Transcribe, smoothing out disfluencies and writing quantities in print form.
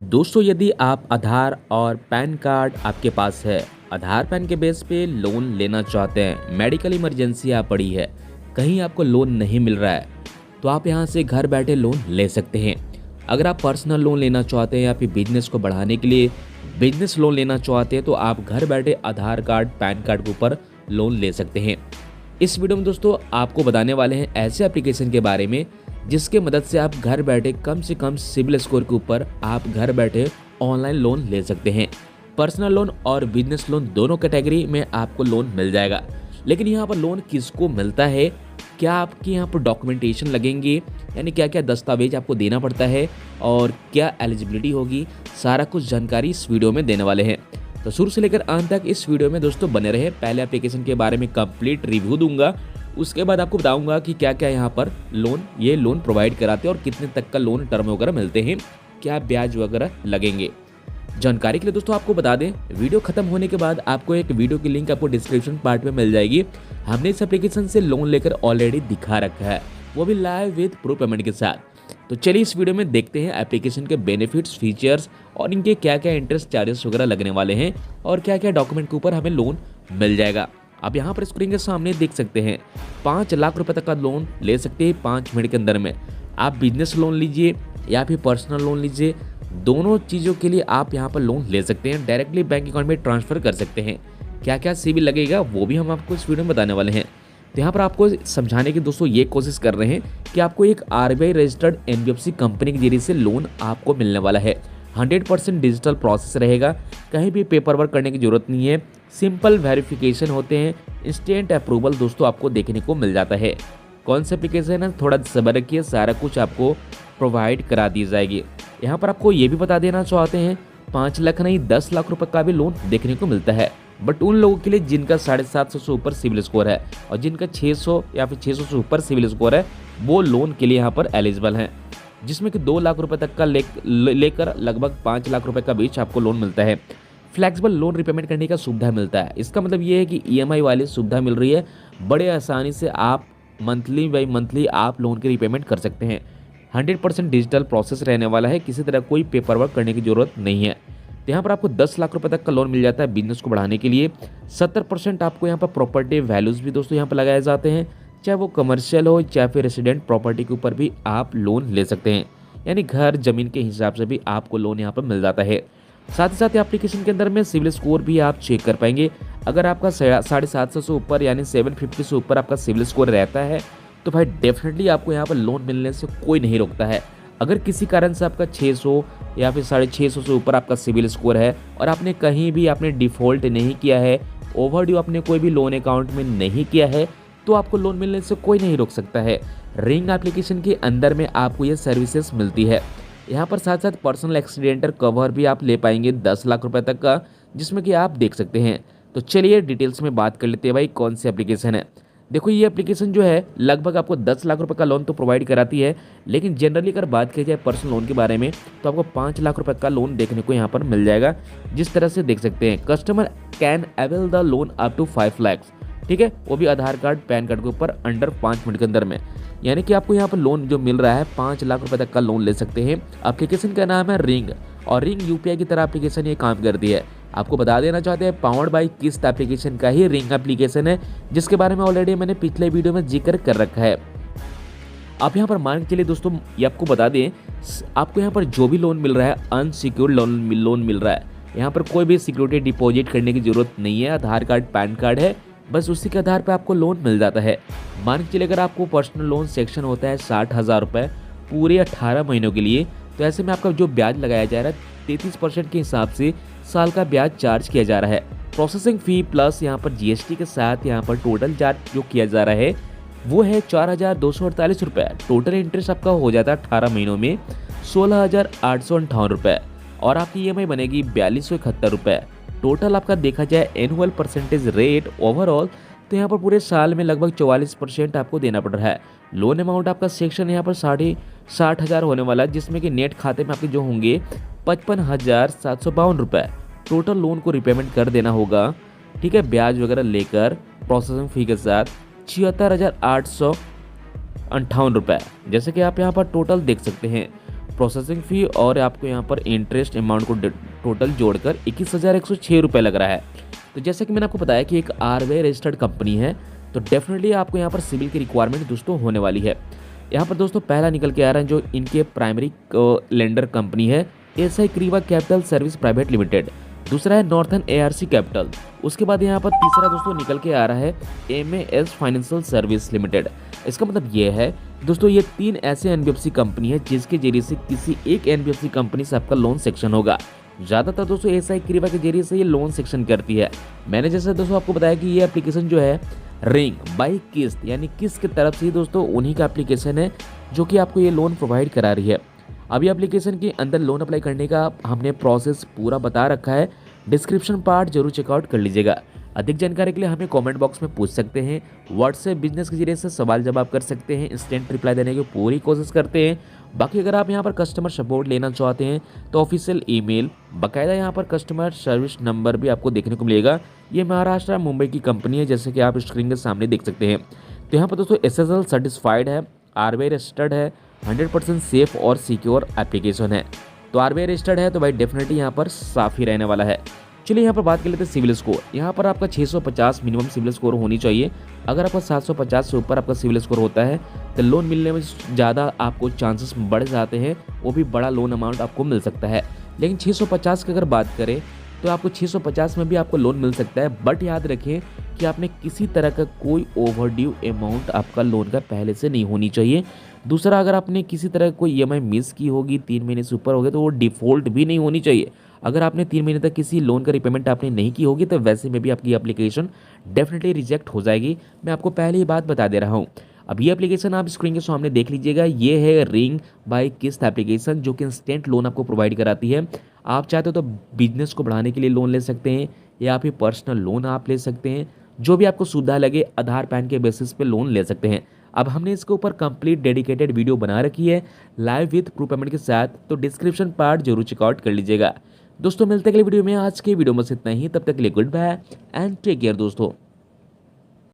दोस्तों यदि आप आधार और पैन कार्ड आपके पास है, आधार पैन के बेस पे लोन लेना चाहते हैं, मेडिकल इमरजेंसी आ पड़ी है, कहीं आपको लोन नहीं मिल रहा है, तो आप यहां से घर बैठे लोन ले सकते हैं। अगर आप पर्सनल लोन लेना चाहते हैं या फिर बिजनेस को बढ़ाने के लिए बिजनेस लोन लेना चाहते हैं तो आप घर बैठे आधार कार्ड पैन कार्ड के ऊपर लोन ले सकते हैं। इस वीडियो में दोस्तों आपको बताने वाले हैं ऐसे एप्लीकेशन के बारे में जिसके मदद से आप घर बैठे कम से कम सिबिल स्कोर के ऊपर आप घर बैठे ऑनलाइन लोन ले सकते हैं। पर्सनल लोन और बिजनेस लोन दोनों कैटेगरी में आपको लोन मिल जाएगा। लेकिन यहाँ पर लोन किसको मिलता है, क्या आपके यहाँ पर डॉक्यूमेंटेशन लगेंगे, यानी क्या क्या दस्तावेज आपको देना पड़ता है और क्या एलिजिबिलिटी होगी, सारा कुछ जानकारी इस वीडियो में देने वाले हैं। तो शुरू से लेकर अंत तक इस वीडियो में दोस्तों बने रहे। पहले एप्लीकेशन के बारे में कंप्लीट रिव्यू दूंगा, उसके बाद आपको बताऊंगा कि क्या क्या यहाँ पर लोन प्रोवाइड कराते हैं और कितने तक का लोन टर्म वगैरह मिलते हैं, क्या ब्याज वगैरह लगेंगे। जानकारी के लिए दोस्तों आपको बता दें, वीडियो खत्म होने के बाद आपको एक वीडियो की लिंक आपको डिस्क्रिप्शन पार्ट में मिल जाएगी। हमने इस एप्लीकेशन से लोन लेकर ऑलरेडी दिखा रखा है, वो भी लाइव विद प्रूफ पेमेंट के साथ। तो चलिए इस वीडियो में देखते हैं एप्लीकेशन के बेनिफिट्स, फीचर्स और इनके क्या क्या इंटरेस्ट चार्जेस वगैरह लगने वाले हैं और क्या क्या डॉक्यूमेंट के ऊपर हमें लोन मिल जाएगा। आप यहाँ पर स्क्रीन के सामने देख सकते हैं 5 लाख रुपए तक का लोन ले सकते हैं 5 मिनट के अंदर में। आप बिजनेस लोन लीजिए या फिर पर्सनल लोन लीजिए, दोनों चीज़ों के लिए आप यहाँ पर लोन ले सकते हैं, डायरेक्टली बैंक अकाउंट में ट्रांसफर कर सकते हैं। क्या क्या सिबिल लगेगा वो भी हम आपको इस वीडियो में बताने वाले हैं। तो यहाँ पर आपको समझाने की दोस्तों ये कोशिश कर रहे हैं कि आपको एक RBI रजिस्टर्ड NBFC कंपनी के जरिए से लोन आपको मिलने वाला है। 100% डिजिटल प्रोसेस रहेगा, कहीं भी पेपर वर्क करने की जरूरत नहीं है, सिंपल वेरिफिकेशन होते हैं, इंस्टेंट अप्रूवल दोस्तों आपको देखने को मिल जाता है। कौन सा एप्लीकेशन है, थोड़ा सब्र रखिए, सारा कुछ आपको प्रोवाइड करा दी जाएगी। यहाँ पर आपको ये भी बता देना चाहते हैं 5 लाख नहीं 10 लाख रुपए का भी लोन देखने को मिलता है, बट उन लोगों के लिए जिनका 750 से ऊपर सिविल स्कोर है और जिनका 600 या फिर 600 से ऊपर सिविल स्कोर है वो लोन के लिए यहाँ पर एलिजिबल हैं, जिसमें कि 2 लाख रुपए तक का लेकर लगभग 5 लाख रुपए का बीच आपको लोन मिलता है। फ्लेक्सिबल लोन रिपेमेंट करने का सुविधा मिलता है। इसका मतलब ये है कि EMI वाली सुविधा मिल रही है, बड़े आसानी से आप मंथली बाई मंथली आप लोन की रिपेमेंट कर सकते हैं। 100% डिजिटल प्रोसेस रहने वाला है, किसी तरह कोई पेपर वर्क करने की जरूरत नहीं है। तो यहाँ पर आपको 10 लाख रुपए तक का लोन मिल जाता है बिजनेस को बढ़ाने के लिए। 70% आपको यहाँ पर प्रॉपर्टी वैल्यूज भी दोस्तों यहाँ पर लगाए जाते हैं, चाहे वो कमर्शियल हो चाहे फिर रेसिडेंट प्रॉपर्टी के ऊपर भी आप लोन ले सकते हैं, यानी घर जमीन के हिसाब से भी आपको लोन यहाँ पर मिल जाता है। साथ ही साथ एप्लीकेशन के अंदर में सिविल स्कोर भी आप चेक कर पाएंगे। अगर आपका 750 से ऊपर यानी 750 से ऊपर आपका सिविल स्कोर रहता है तो भाई डेफिनेटली आपको यहाँ पर लोन मिलने से कोई नहीं रोकता है। अगर किसी कारण से आपका 600 या फिर 650 से ऊपर आपका सिविल स्कोर है और आपने कहीं भी आपने डिफ़ॉल्ट नहीं किया है, ओवरड्यू आपने कोई भी लोन अकाउंट में नहीं किया है, तो आपको लोन मिलने से कोई नहीं रोक सकता है। रिंग एप्लीकेशन के अंदर में आपको ये सर्विसेज मिलती है। यहाँ पर साथ साथ पर्सनल एक्सीडेंटल कवर भी आप ले पाएंगे 10 लाख रुपए तक का, जिसमें कि आप देख सकते हैं। तो चलिए डिटेल्स में बात कर लेते हैं भाई कौन सी एप्लीकेशन है। देखो ये एप्लीकेशन जो है लगभग आपको 10 लाख रुपए का लोन तो प्रोवाइड कराती है, लेकिन जनरली अगर बात की जाए पर्सनल लोन के बारे में तो आपको 5 लाख रुपए का लोन देखने को यहाँ पर मिल जाएगा। जिस तरह से देख सकते हैं, customer can avail the loan up to 5 lakh, ठीक है, वो भी आधार कार्ड पैन कार्ड के ऊपर अंडर 5 मिनट के अंदर में, यानी कि आपको यहाँ पर लोन जो मिल रहा है 5 लाख रुपए तक का लोन ले सकते हैं। एप्लीकेशन का नाम है रिंग और रिंग UPI की तरह एप्लीकेशन ये काम करती है। आपको बता देना चाहते हैं पावर्ड बाय किस्त एप्लीकेशन का ही रिंग एप्लीकेशन है, जिसके बारे में ऑलरेडी मैंने पिछले वीडियो में जिक्र कर रखा है। आप यहाँ पर मान के चलिए दोस्तों, ये आपको बता दें, आपको यहाँ पर जो भी लोन मिल रहा है अनसिक्योर्ड लोन मिल रहा है। यहाँ पर कोई भी सिक्योरिटी डिपॉजिट करने की जरूरत नहीं है, आधार कार्ड पैन कार्ड है, बस उसी के आधार पर आपको लोन मिल जाता है। मान के चलिए अगर आपको पर्सनल लोन सेक्शन होता है 60,000 रुपये पूरे 18 महीनों के लिए, तो ऐसे में आपका जो ब्याज लगाया जा रहा है 33% के हिसाब से साल का ब्याज चार्ज किया जा रहा है। प्रोसेसिंग फ़ी प्लस यहाँ पर GST के साथ यहाँ पर टोटल चार्ज जो किया जा रहा है वो है 4,248 रुपये। टोटल इंटरेस्ट आपका हो जाता है 18 महीनों में 16,858 रुपये और आपकी EMI बनेगी 4,271 रुपये। टोटल आपका देखा जाए एनुअल परसेंटेज रेट ओवरऑल तो यहाँ पर पूरे साल में लगभग 44% आपको देना पड़ रहा है। लोन अमाउंट आपका सेक्शन यहाँ पर 60,000 होने वाला है, जिसमें कि नेट खाते में आपके जो होंगे 55,752 रुपये। टोटल लोन को रिपेमेंट कर देना होगा, ठीक है, ब्याज वगैरह लेकर प्रोसेसिंग फ़ी के साथ 76,858 रुपये। जैसे कि आप यहाँ पर टोटल देख सकते हैं प्रोसेसिंग फ़ी और आपको यहाँ पर इंटरेस्ट अमाउंट को टोटल जोड़कर 21,106 रुपये लग रहा है। तो जैसे कि मैंने आपको बताया कि एक आरबीआई रजिस्टर्ड कंपनी है, तो डेफिनेटली आपको यहाँ पर सिविल की रिक्वायरमेंट दोस्तों होने वाली है। यहाँ पर दोस्तों पहला निकल के आ रहा है जो इनके प्राइमरी लेंडर कंपनी है SI क्रीवा capital service private limited, दूसरा है नॉर्थन एआरसी कैपिटल, उसके बाद यहाँ पर तीसरा दोस्तों निकल के आ रहा है एमएएस फाइनेंशियल सर्विस लिमिटेड। इसका मतलब ये है दोस्तों ये 3 ऐसे एनबीएफसी कंपनी है जिसके जरिए से किसी एक एनबीएफसी कंपनी से आपका लोन सेक्शन होगा। ज़्यादातर दोस्तों एसआई क्रीवा के जरिए से ये लोन सेक्शन करती है। मैंने जैसे दोस्तों आपको बताया कि ये एप्लीकेशन जो है रिंग बाई किस्त यानी किस्त की तरफ से दोस्तों उन्हीं का एप्लीकेशन है जो कि आपको ये लोन प्रोवाइड करा रही है। अभी एप्लीकेशन के अंदर लोन अप्लाई करने का हमने प्रोसेस पूरा बता रखा है, डिस्क्रिप्शन पार्ट जरूर चेकआउट कर लीजिएगा। अधिक जानकारी के लिए हमें कमेंट बॉक्स में पूछ सकते हैं, व्हाट्सएप बिजनेस के जरिए से सवाल जवाब कर सकते हैं, इंस्टेंट रिप्लाई देने की पूरी कोशिश करते हैं। बाकी अगर आप यहाँ पर कस्टमर सपोर्ट लेना चाहते हैं तो ऑफिशियल ईमेल, बाकायदा यहाँ पर कस्टमर सर्विस नंबर भी आपको देखने को मिलेगा। ये महाराष्ट्र मुंबई की कंपनी है जैसे कि आप स्क्रीन के सामने देख सकते हैं। तो यहाँ पर दोस्तों एसएसएल सर्टिफाइड है, आरबीआई रजिस्टर्ड है, 100% सेफ और सिक्योर एप्लीकेशन है। तो आरबीआई रजिस्टर्ड है तो भाई डेफिनेटली यहाँ पर साफ ही रहने वाला है। चलिए यहाँ पर बात कर लेते हैं सिविल स्कोर। यहाँ पर आपका 650 मिनिमम सिविल स्कोर होनी चाहिए। अगर आपका 750 से ऊपर आपका सिविल स्कोर होता है तो लोन मिलने में ज़्यादा आपको चांसेस बढ़ जाते हैं, वो भी बड़ा लोन अमाउंट आपको मिल सकता है। लेकिन 650 की अगर बात करें तो आपको 650 में भी आपको लोन मिल सकता है, बट याद रखें कि आपने किसी तरह का कोई ओवरड्यू अमाउंट आपका लोन का पहले से नहीं होनी चाहिए। दूसरा, अगर आपने किसी तरह कोई ईएमआई मिस की होगी, 3 महीने से ऊपर हो गए, तो वो डिफ़ॉल्ट भी नहीं होनी चाहिए। अगर आपने 3 महीने तक किसी लोन का रिपेमेंट आपने नहीं की होगी तो वैसे में भी आपकी एप्लीकेशन डेफिनेटली रिजेक्ट हो जाएगी। मैं आपको पहले ही बात बता दे रहा हूँ। अब ये एप्लीकेशन आप स्क्रीन के सामने देख लीजिएगा, ये है रिंग बाय किस्त एप्लीकेशन जो कि इंस्टेंट लोन आपको प्रोवाइड कराती है। आप चाहते हो तो बिजनेस को बढ़ाने के लिए लोन ले सकते हैं या फिर पर्सनल लोन आप ले सकते हैं, जो भी आपको सुविधा लगे आधार पैन के बेसिस पे लोन ले सकते हैं। अब हमने इसके ऊपर कंप्लीट डेडिकेटेड वीडियो बना रखी है लाइव विथ प्रूफ पेमेंट के साथ, तो डिस्क्रिप्शन पार्ट जरूर चेकआउट कर लीजिएगा। दोस्तों मिलते हैं अगले वीडियो में। आज के वीडियो में इतना ही, तब तक के लिए goodbye and take care दोस्तों।